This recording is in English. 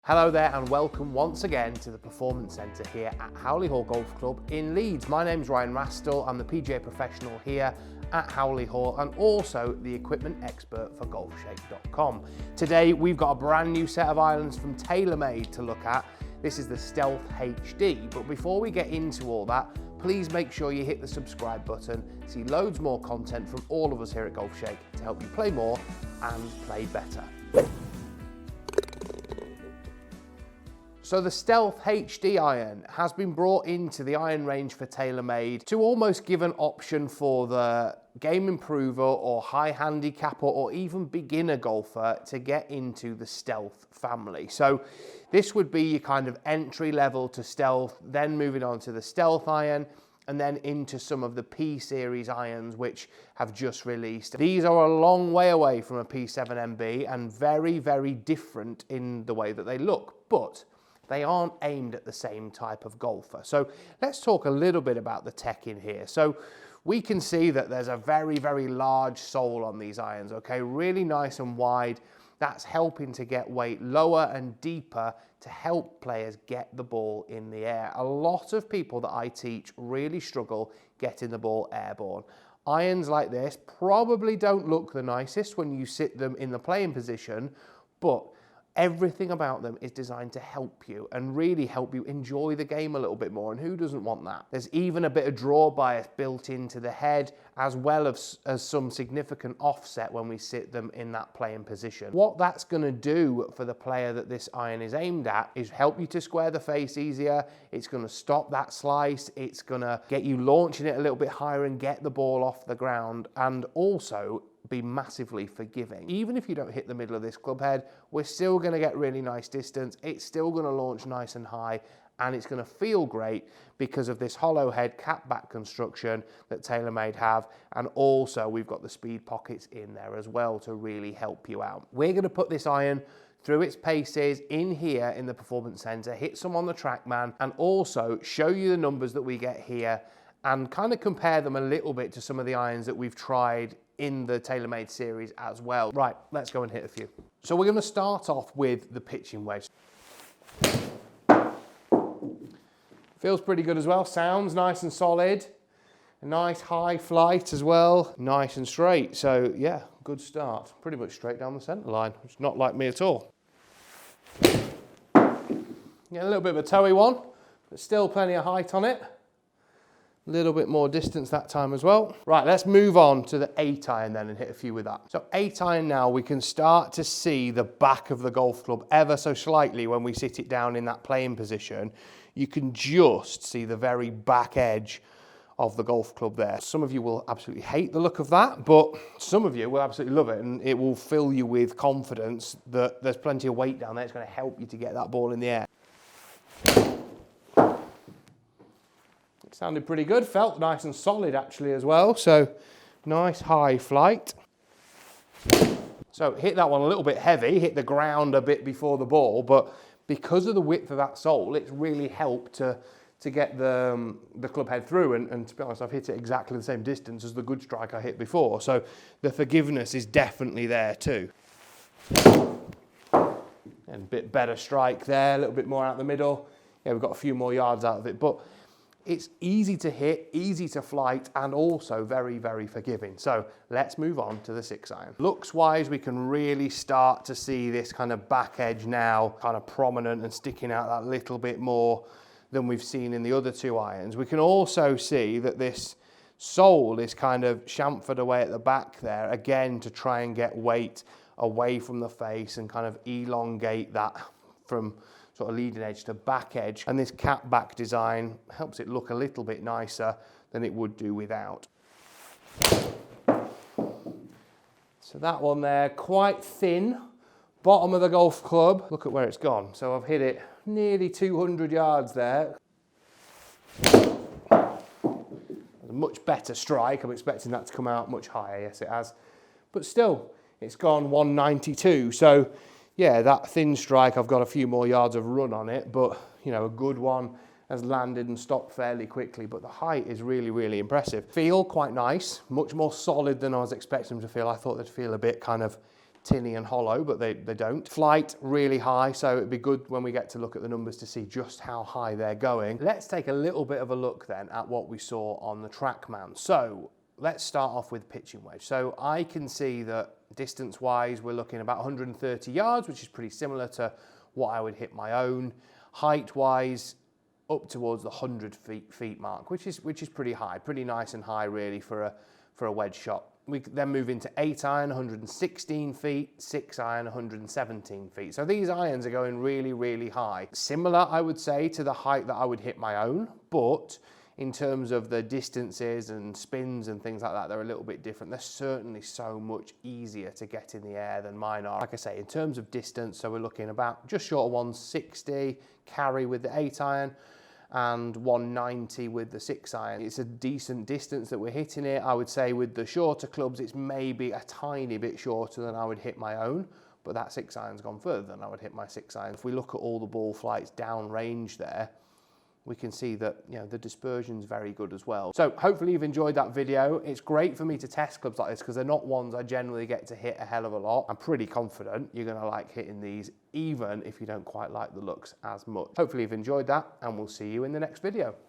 Hello there and welcome once again to the Performance Centre here at Howley Hall Golf Club in Leeds. My name's Ryan Rastall, I'm the PGA professional here at Howley Hall and also the equipment expert for golfshake.com. Today we've got a brand new set of irons from TaylorMade to look at. This is the Stealth HD, but before we get into all that, please make sure you hit the subscribe button, see loads more content from all of us here at Golfshake to help you play more and play better. So the Stealth HD iron has been brought into the iron range for TaylorMade to almost give an option for the game improver or high handicapper or even beginner golfer to get into the Stealth family. So this would be your kind of entry level to Stealth, then moving on to the Stealth iron, and then into some of the P series irons which have just released. These are a long way away from a P7MB and very, very different in the way that they look, but they aren't aimed at the same type of golfer. So let's talk a little bit about the tech in here. So we can see that there's a very, very large sole on these irons, okay? Really nice and wide. That's helping to get weight lower and deeper to help players get the ball in the air. A lot of people that I teach really struggle getting the ball airborne. Irons like this probably don't look the nicest when you sit them in the playing position, but everything about them is designed to help you and really help you enjoy the game a little bit more, and who doesn't want that? There's even a bit of draw bias built into the head as well as some significant offset when we sit them in that playing position. What that's going to do for the player that this iron is aimed at is help you to square the face easier, it's going to stop that slice, it's going to get you launching it a little bit higher and get the ball off the ground, and also be massively forgiving. Even if you don't hit the middle of this club head, we're still going to get really nice distance, it's still going to launch nice and high, and it's going to feel great because of this hollow head cap back construction that TaylorMade have, and also we've got the speed pockets in there as well to really help you out. We're going to put this iron through its paces in here in the Performance Centre, hit some on the TrackMan, and also show you the numbers that we get here and kind of compare them a little bit to some of the irons that we've tried in the TaylorMade series as well. Right, let's go and hit a few. So we're going to start off with the pitching wedge. Feels pretty good as well, sounds nice and solid. A nice high flight as well, nice and straight. So yeah, good start. Pretty much straight down the centre line, which is not like me at all. Get a little bit of a toey one, but still plenty of height on it. A little bit more distance that time as well. Right, let's move on to the 8 iron then and hit a few with that. So 8 iron now, we can start to see the back of the golf club ever so slightly when we sit it down in that playing position. You can just see the very back edge of the golf club there. Some of you will absolutely hate the look of that, but some of you will absolutely love it, and it will fill you with confidence that there's plenty of weight down there. It's going to help you to get that ball in the air. Sounded pretty good, felt nice and solid actually as well, so nice high flight. So hit that one a little bit heavy, hit the ground a bit before the ball, but because of the width of that sole, it's really helped to get the club head through, and to be honest, I've hit it exactly the same distance as the good strike I hit before, so the forgiveness is definitely there too. And a bit better strike there, a little bit more out the middle. Yeah, we've got a few more yards out of it, but it's easy to hit, easy to flight, and also very, very forgiving. So let's move on to the 6 iron. Looks wise, we can really start to see this kind of back edge now, kind of prominent and sticking out that little bit more than we've seen in the other 2 irons. We can also see that this sole is kind of chamfered away at the back there, again, to try and get weight away from the face and kind of elongate that from sort of leading edge to back edge, and this cap back design helps it look a little bit nicer than it would do without. So that one there, quite thin, bottom of the golf club. Look at where it's gone. So I've hit it nearly 200 yards there. A much better strike. I'm expecting that to come out much higher. Yes, it has. But still, it's gone 192. So yeah, that thin strike, I've got a few more yards of run on it, but you know, a good one has landed and stopped fairly quickly, but the height is really, really impressive. Feel quite nice, much more solid than I was expecting them to feel. I thought they'd feel a bit kind of tinny and hollow, but they don't. Flight, really high, so it'd be good when we get to look at the numbers to see just how high they're going. Let's take a little bit of a look then at what we saw on the TrackMan. So let's start off with pitching wedge. So I can see that distance-wise, we're looking about 130 yards, which is pretty similar to what I would hit my own. Height-wise, up towards the 100 feet mark, which is pretty high, pretty nice and high really for a wedge shot. We then move into 8 iron, 116 feet, 6 iron, 117 feet. So these irons are going really, really high. Similar, I would say, to the height that I would hit my own, but in terms of the distances and spins and things like that, they're a little bit different. They're certainly so much easier to get in the air than mine are. Like I say, in terms of distance, so we're looking about just short of 160 carry with the 8 iron, and 190 with the 6 iron. It's a decent distance that we're hitting it. I would say with the shorter clubs, it's maybe a tiny bit shorter than I would hit my own, but that 6 iron's gone further than I would hit my 6 iron. If we look at all the ball flights down range there, we can see that, you know, the dispersion's very good as well. So hopefully you've enjoyed that video. It's great for me to test clubs like this because they're not ones I generally get to hit a hell of a lot. I'm pretty confident you're gonna like hitting these, even if you don't quite like the looks as much. Hopefully you've enjoyed that, and we'll see you in the next video.